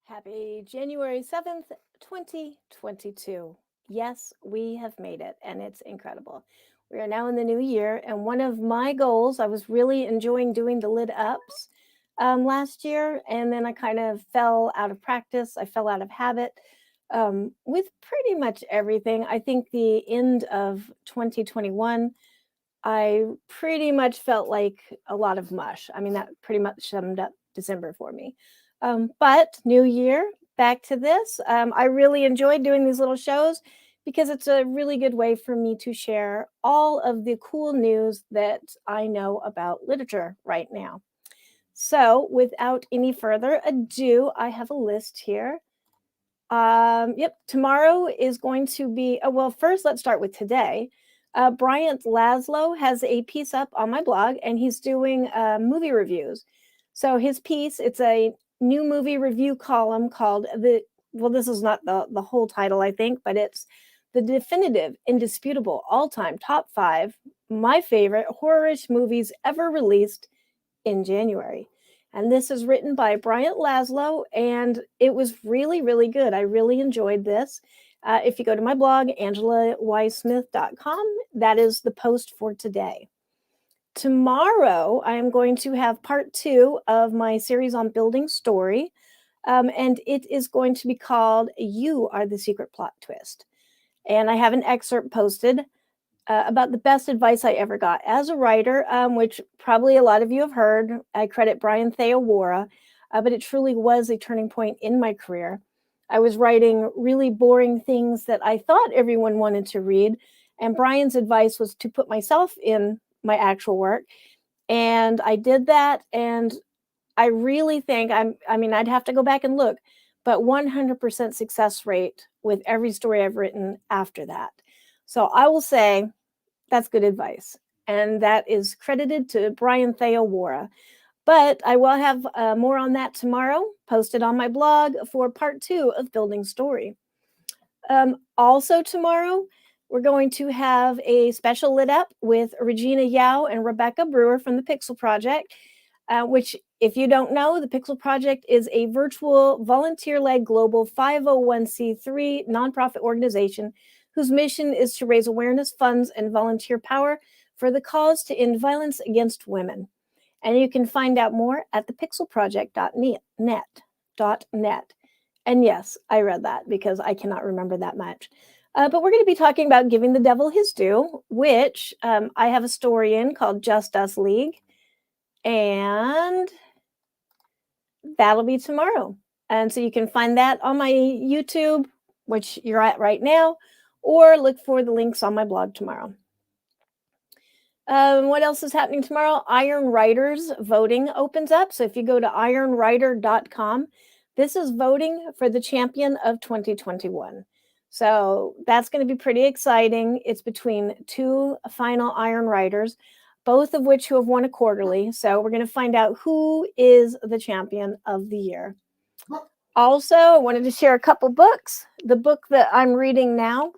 Happy January 7th, 2022. Yes, we have made it, and it's incredible. We are now in the new year, and one of my goals, I was really enjoying doing the lid ups last year, and then I kind of fell out of practice. I fell out of habit with pretty much everything. I think the end of 2021, I pretty much felt like a lot of mush. I mean, that pretty much summed up December for me. But new year, back to this. I really enjoyed doing these little shows because it's a really good way for me to share all of the cool news that I know about literature right now. So, without any further ado, I have a list here. Yep, tomorrow is going to be, oh, well, first let's start with today. Bryant Laszlo has a piece up on my blog and he's doing movie reviews. So his piece, it's a new movie review column called this is not the whole title, I think, but it's the definitive, indisputable, all-time top 5, my favorite horror-ish movies ever released in January. And this is written by Bryant Laszlo, and it was really, really good. I really enjoyed this. If you go to my blog, angelaySmith.com, that is the post for today. Tomorrow, I am going to have part 2 of my series on building story, and it is going to be called You Are the Secret Plot Twist. And I have an excerpt posted about the best advice I ever got as a writer, which probably a lot of you have heard. I credit Brian Theowara, but it truly was a turning point in my career. I was writing really boring things that I thought everyone wanted to read, and Brian's advice was to put myself in my actual work, and I did that, and I really think I'd have to go back and look, but 100% success rate with every story I've written after that. So I will say that's good advice. And that is credited to Brian Theowara. But I will have more on that tomorrow, posted on my blog for part 2 of Building Story. Also tomorrow, we're going to have a special lit up with Regina Yao and Rebecca Brewer from the Pixel Project, which, if you don't know, the Pixel Project is a virtual, volunteer-led global 501c3 nonprofit organization whose mission is to raise awareness, funds, and volunteer power for the cause to end violence against women. And you can find out more at thepixelproject.net. And yes, I read that because I cannot remember that much. But we're going to be talking about giving the devil his due, which I have a story in called Just Us League. And that'll be tomorrow. And so you can find that on my YouTube, which you're at right now, or look for the links on my blog tomorrow. What else is happening tomorrow? Iron Writers voting opens up. So if you go to ironwriter.com, this is voting for the champion of 2021. So that's going to be pretty exciting. It's between 2 final Iron Writers, both of which who have won a quarterly. So we're going to find out who is the champion of the year. Also, I wanted to share a couple books. The book that I'm reading now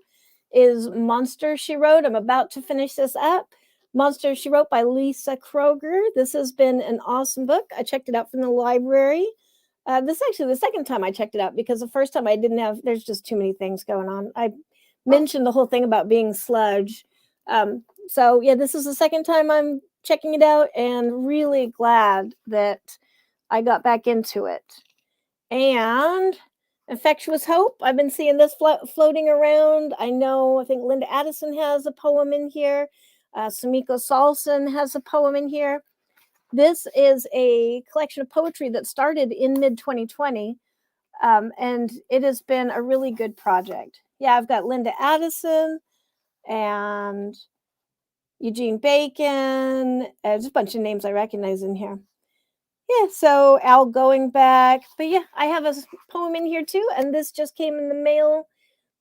is Monster, She Wrote. I'm about to finish this up. Monster, She Wrote by Lisa Kroger. This has been an awesome book. I checked it out from the library. This is actually the second time I checked it out because the first time I didn't have, there's just too many things going on. I mentioned the whole thing about being sludge. So yeah, this is the second time I'm checking it out and really glad that I got back into it. And Infectious Hope, I've been seeing this floating around. I think Linda Addison has a poem in here. Sumiko Salson has a poem in here. This is a collection of poetry that started in mid-2020, and it has been a really good project. Yeah, I've got Linda Addison and Eugene Bacon. There's a bunch of names I recognize in here. Yeah, so Al going back. But yeah, I have a poem in here too, and this just came in the mail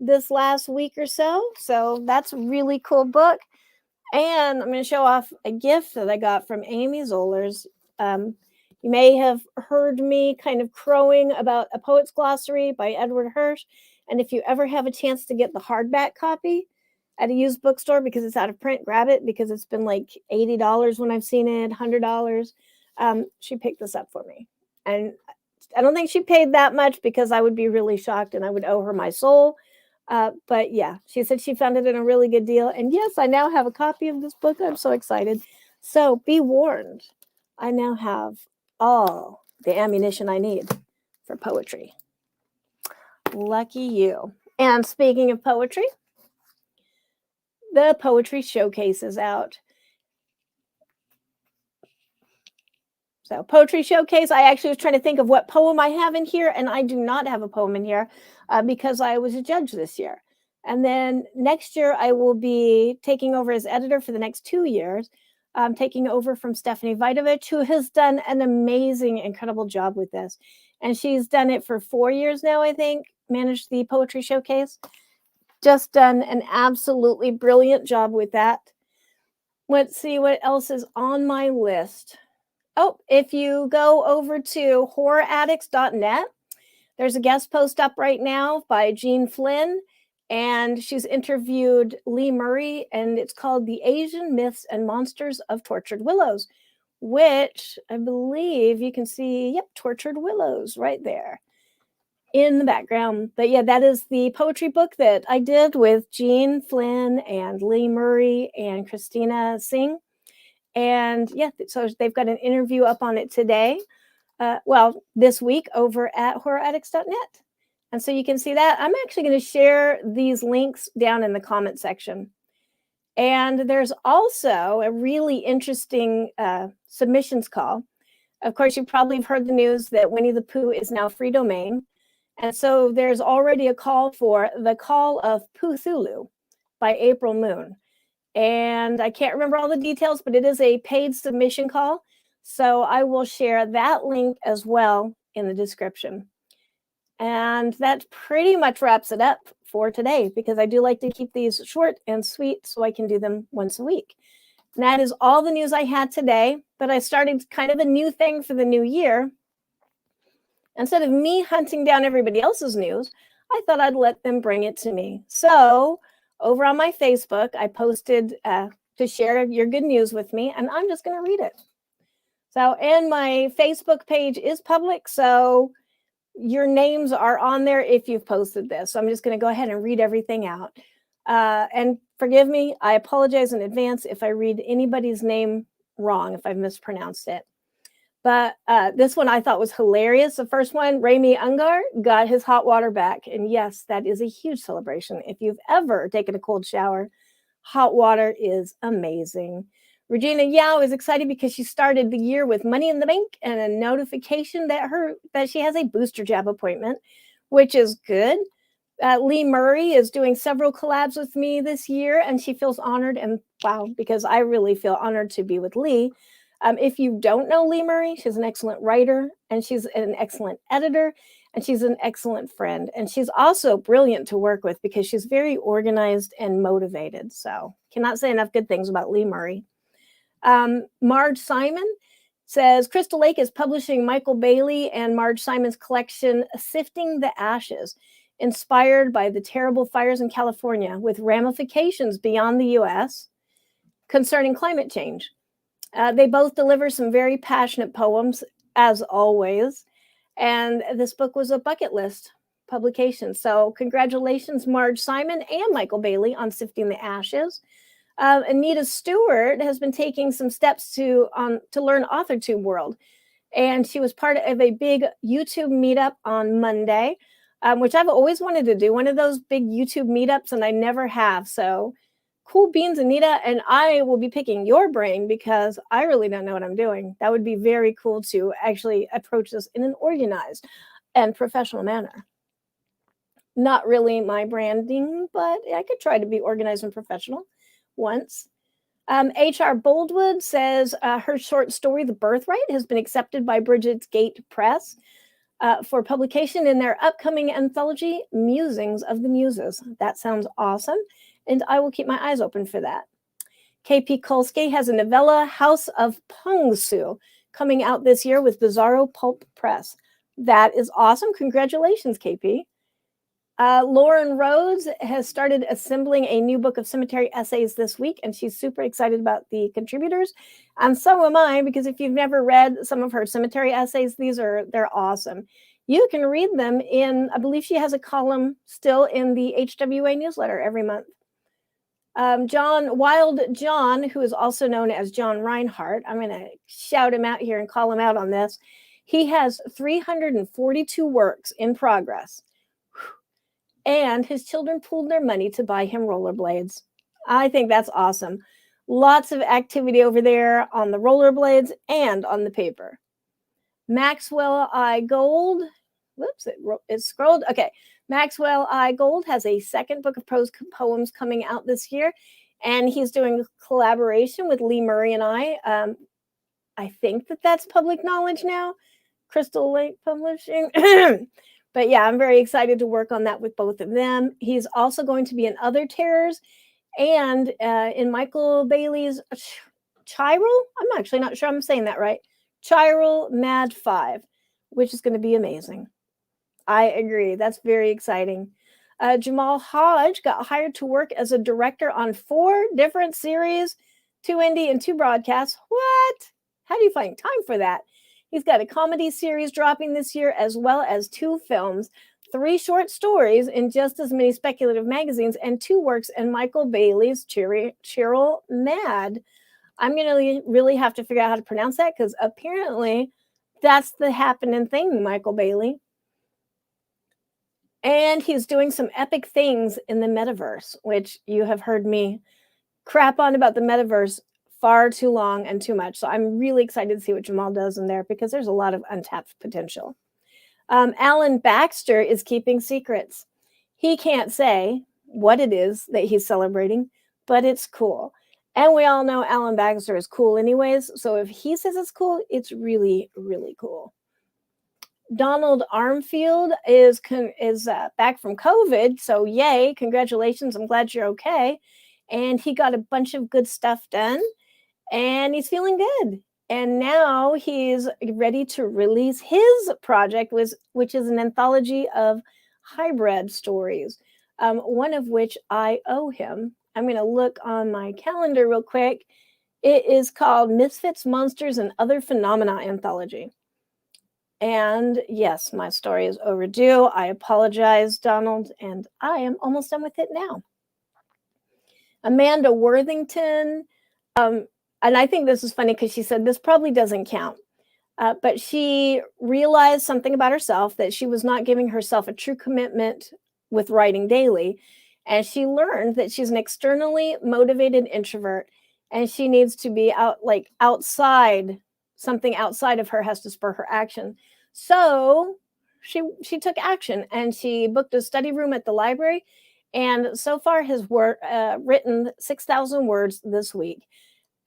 this last week or so. So that's a really cool book. And I'm going to show off a gift that I got from Amy Zoeller's. You may have heard me kind of crowing about A Poet's Glossary by Edward Hirsch. And if you ever have a chance to get the hardback copy at a used bookstore because it's out of print, grab it because it's been like $80 when I've seen it, $100. She picked this up for me. And I don't think she paid that much because I would be really shocked and I would owe her my soul. But yeah, she said she found it in a really good deal. And yes, I now have a copy of this book. I'm so excited. So be warned, I now have all the ammunition I need for poetry. Lucky you. And speaking of poetry, the poetry showcase is out. So poetry showcase, I actually was trying to think of what poem I have in here, and I do not have a poem in here because I was a judge this year. And then next year, I will be taking over as editor for the next 2 years, taking over from Stephanie Vidovich, who has done an amazing, incredible job with this. And she's done it for 4 years now, I think, managed the poetry showcase. Just done an absolutely brilliant job with that. Let's see what else is on my list. Oh, if you go over to horroraddicts.net, there's a guest post up right now by Jean Flynn, and she's interviewed Lee Murray, and it's called The Asian Myths and Monsters of Tortured Willows, which I believe you can see, yep, Tortured Willows right there in the background. But yeah, that is the poetry book that I did with Jean Flynn and Lee Murray and Christina Singh. And yeah, so they've got an interview up on it today. This week over at horroraddicts.net. And so you can see that. I'm actually going to share these links down in the comment section. And there's also a really interesting submissions call. Of course, you probably have heard the news that Winnie the Pooh is now free domain. And so there's already a call for The Call of Poothulu by April Moon. And I can't remember all the details, but it is a paid submission call. So I will share that link as well in the description. And that pretty much wraps it up for today, because I do like to keep these short and sweet so I can do them once a week. And that is all the news I had today, but I started kind of a new thing for the new year. Instead of me hunting down everybody else's news, I thought I'd let them bring it to me. So over on my Facebook, I posted to share your good news with me, and I'm just going to read it. So, and my Facebook page is public, so your names are on there if you've posted this. So I'm just going to go ahead and read everything out. And forgive me, I apologize in advance if I read anybody's name wrong, if I've mispronounced it. But this one I thought was hilarious. The first one, Rami Ungar got his hot water back. And yes, that is a huge celebration. If you've ever taken a cold shower, hot water is amazing. Regina Yao is excited because she started the year with money in the bank and a notification that she has a booster jab appointment, which is good. Lee Murray is doing several collabs with me this year, and she feels honored. And wow, because I really feel honored to be with Lee. If you don't know Lee Murray, she's an excellent writer, and she's an excellent editor, and she's an excellent friend. And she's also brilliant to work with because she's very organized and motivated. So cannot say enough good things about Lee Murray. Marge Simon says, Crystal Lake is publishing Michael Bailey and Marge Simon's collection, Sifting the Ashes, inspired by the terrible fires in California with ramifications beyond the U.S. concerning climate change. They both deliver some very passionate poems, as always. And this book was a bucket list publication. So congratulations, Marge Simon and Michael Bailey, on Sifting the Ashes. Anita Stewart has been taking some steps to learn AuthorTube World. And she was part of a big YouTube meetup on Monday, which I've always wanted to do, one of those big YouTube meetups, and I never have. So cool beans, Anita, and I will be picking your brain because I really don't know what I'm doing. That would be very cool to actually approach this in an organized and professional manner. Not really my branding, but I could try to be organized and professional once. H.R. Boldwood says her short story, The Birthright, has been accepted by Bridget's Gate Press for publication in their upcoming anthology, Musings of the Muses. That sounds awesome, and I will keep my eyes open for that. K.P. Kulski has a novella, House of Pungsu, coming out this year with Bizarro Pulp Press. That is awesome. Congratulations, KP. Lauren Rhodes has started assembling a new book of cemetery essays this week, and she's super excited about the contributors. And so am I, because if you've never read some of her cemetery essays, they're awesome. You can read them in, I believe she has a column still in the HWA newsletter every month. Wild John, who is also known as John Reinhardt, I'm going to shout him out here and call him out on this. He has 342 works in progress. And his children pooled their money to buy him rollerblades. I think that's awesome. Lots of activity over there on the rollerblades and on the paper. Maxwell I. Gold. Whoops, it scrolled. Okay. Maxwell I. Gold has a second book of prose poems coming out this year, and he's doing a collaboration with Lee Murray and I. I think that's public knowledge now. Crystal Lake Publishing. But yeah, I'm very excited to work on that with both of them. He's also going to be in Other Terrors and in Michael Bailey's Chiral. I'm actually not sure I'm saying that right. Chiral Mad 5, which is going to be amazing. I agree. That's very exciting. Jamal Hodge got hired to work as a director on 4 different series, 2 indie and 2 broadcasts. What? How do you find time for that? He's got a comedy series dropping this year, as well as 2 films, 3 short stories in just as many speculative magazines, and 2 works in Michael Bailey's Chiral Mad. I'm going to really have to figure out how to pronounce that, because apparently that's the happening thing, Michael Bailey. And he's doing some epic things in the metaverse, which you have heard me crap on about the metaverse far too long and too much. So I'm really excited to see what Jamal does in there, because there's a lot of untapped potential. Alan Baxter is keeping secrets. He can't say what it is that he's celebrating, but it's cool. And we all know Alan Baxter is cool anyways. So if he says it's cool, it's really, really cool. Donald Armfield is back from COVID. So yay, congratulations. I'm glad you're okay. And he got a bunch of good stuff done. And he's feeling good. And now he's ready to release his project, which is an anthology of hybrid stories, one of which I owe him. I'm going to look on my calendar real quick. It is called Misfits, Monsters, and Other Phenomena Anthology. And yes, my story is overdue. I apologize, Donald, and I am almost done with it now. Amanda Worthington, and I think this is funny because she said this probably doesn't count, but she realized something about herself, that she was not giving herself a true commitment with writing daily. And she learned that she's an externally motivated introvert, and she needs to be outside. Something outside of her has to spur her action. So she took action, and she booked a study room at the library, and so far has written 6,000 words this week.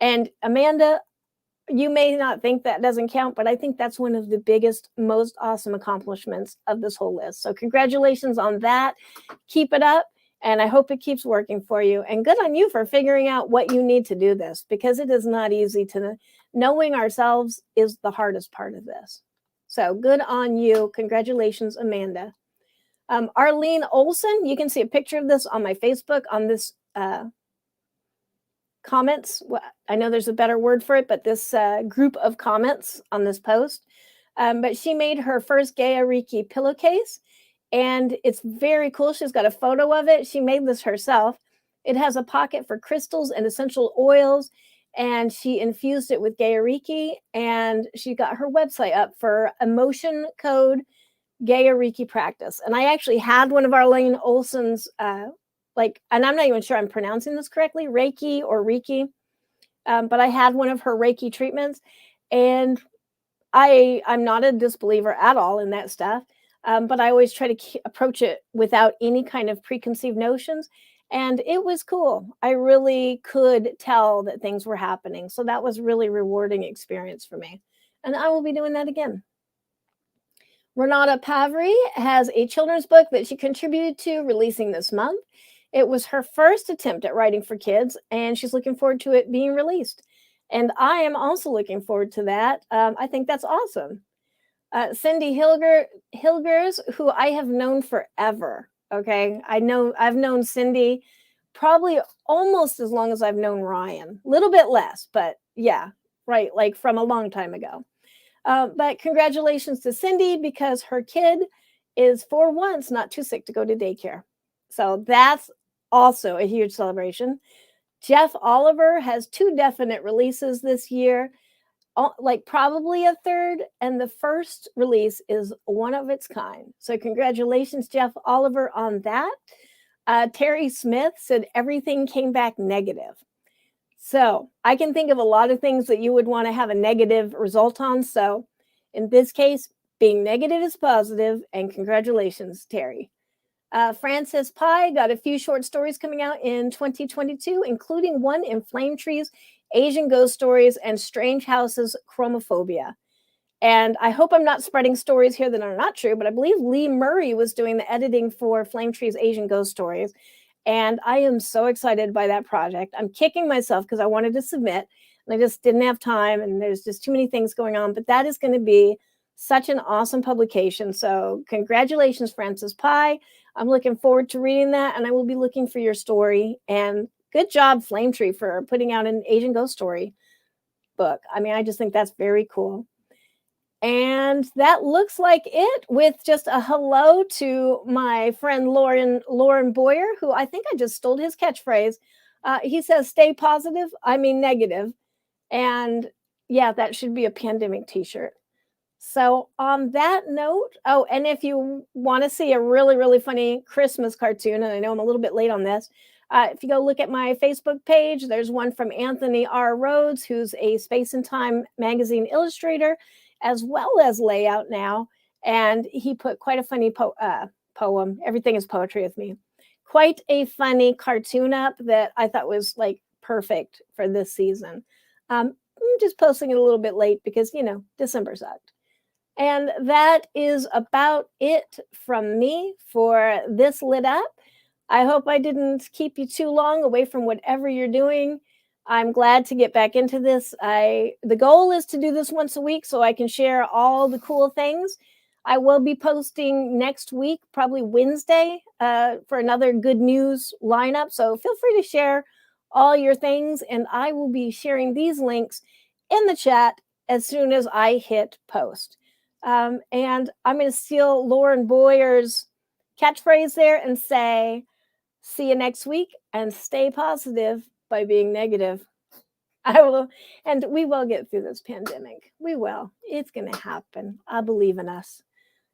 And Amanda, you may not think that doesn't count, but I think that's one of the biggest, most awesome accomplishments of this whole list. So congratulations on that. Keep it up, and I hope it keeps working for you. And good on you for figuring out what you need to do this, because it is not easy to knowing ourselves is the hardest part of this. So good on you. Congratulations, Amanda. Arlene Olson, you can see a picture of this on my Facebook on this comments. I know there's a better word for it, but this group of comments on this post. But she made her first Gaia Reiki pillowcase, and it's very cool. She's got a photo of it. She made this herself. It has a pocket for crystals and essential oils, and she infused it with Gaia Reiki, and she got her website up for emotion code Gaia Reiki practice. And I actually had one of Arlene Olson's and I'm not even sure I'm pronouncing this correctly, Reiki or Reiki, but I had one of her Reiki treatments, and I'm not a disbeliever at all in that stuff, but I always try to approach it without any kind of preconceived notions, and it was cool. I really could tell that things were happening, so that was really rewarding experience for me, and I will be doing that again. Renata Pavri has a children's book that she contributed to, releasing this month. It was her first attempt at writing for kids, and she's looking forward to it being released. And I am also looking forward to that. I think that's awesome. Cindy Hilgers, who I have known forever. Okay. I've known Cindy probably almost as long as I've known Ryan. A little bit less, but yeah, right. Like from a long time ago. But congratulations to Cindy because her kid is for once not too sick to go to daycare. So that's also a huge celebration. Jeff Oliver has 2 definite releases this year, like probably a third, and the first release is one of its kind. So congratulations, Jeff Oliver, on that. Terry Smith said everything came back negative. So I can think of a lot of things that you would want to have a negative result on. So in this case, being negative is positive, and congratulations, Terry. Frances Pye got a few short stories coming out in 2022, including one in Flame Trees, Asian Ghost Stories, and Strange Houses, Chromophobia. And I hope I'm not spreading stories here that are not true, but I believe Lee Murray was doing the editing for Flame Trees, Asian Ghost Stories. And I am so excited by that project. I'm kicking myself because I wanted to submit and I just didn't have time, and there's just too many things going on. But that is going to be such an awesome publication. So congratulations, Frances Pye. I'm looking forward to reading that, and I will be looking for your story. And good job, Flame Tree, for putting out an Asian Ghost Story book. I mean, I just think that's very cool. And that looks like it, with just a hello to my friend Lauren Boyer, who I think I just stole his catchphrase. He says, stay positive, I mean negative. And yeah, that should be a pandemic t-shirt. So on that note, oh, and if you want to see a really, really funny Christmas cartoon, and I know I'm a little bit late on this, if you go look at my Facebook page, there's one from Anthony R. Rhodes, who's a Space and Time magazine illustrator, as well as layout now. And he put quite a funny poem. Everything is poetry with me. Quite a funny cartoon up that I thought was like perfect for this season. I'm just posting it a little bit late because, December sucked. And that is about it from me for this Lit Up. I hope I didn't keep you too long away from whatever you're doing. I'm glad to get back into this. The goal is to do this once a week so I can share all the cool things. I will be posting next week, probably Wednesday, for another good news lineup. So feel free to share all your things, and I will be sharing these links in the chat as soon as I hit post. And I'm going to steal Lauren Boyer's catchphrase there and say, see you next week, and stay positive by being negative. I will, and we will get through this pandemic. We will. It's going to happen. I believe in us.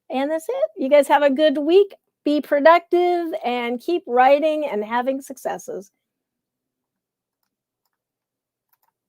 And that's it. You guys have a good week. Be productive and keep writing and having successes.